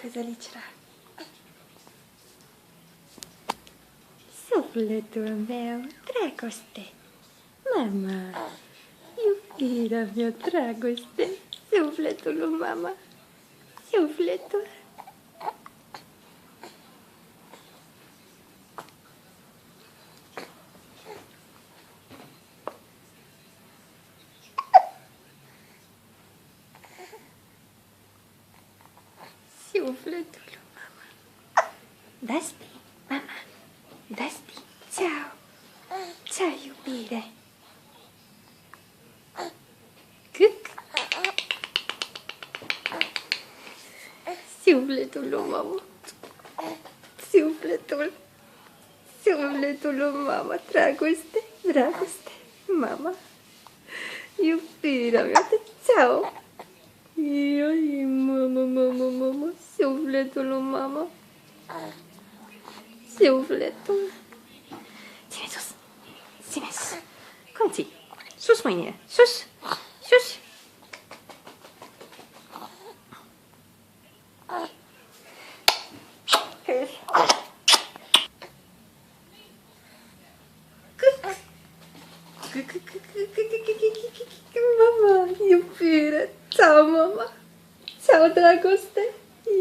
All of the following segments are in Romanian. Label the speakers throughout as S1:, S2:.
S1: Căzălici rar. Sufletul meu, dragoste. Mama, iubirea mea, dragoste. Sufletul lui mama. Sufletul. Sufletul lui mama. Dusty, mama. Dusty, ceau. Ceau, iubire. Cuc. Sufletul lui mama. Sufletul. Sufletul lui mama. Dragoste, dragoste. Mama. Iubirea mea, ceau. Ai, mama. Sufletul lui mama. Sufletul. Ține sus. Ține sus. Cum ții? Sus mâinile. Sus. Sus. Mama, iubire. Ceau, mama. Ceau, dragoste.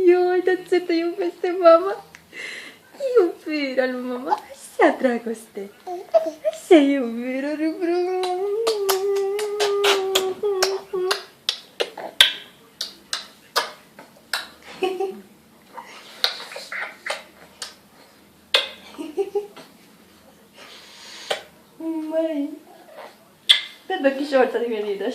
S1: Ioi, de ce te iubește, mama? Iubirea lui mama. Așa, dragoste. Așa, iubirea lui mama. Mãe, cadê que shorts ali, minha linda?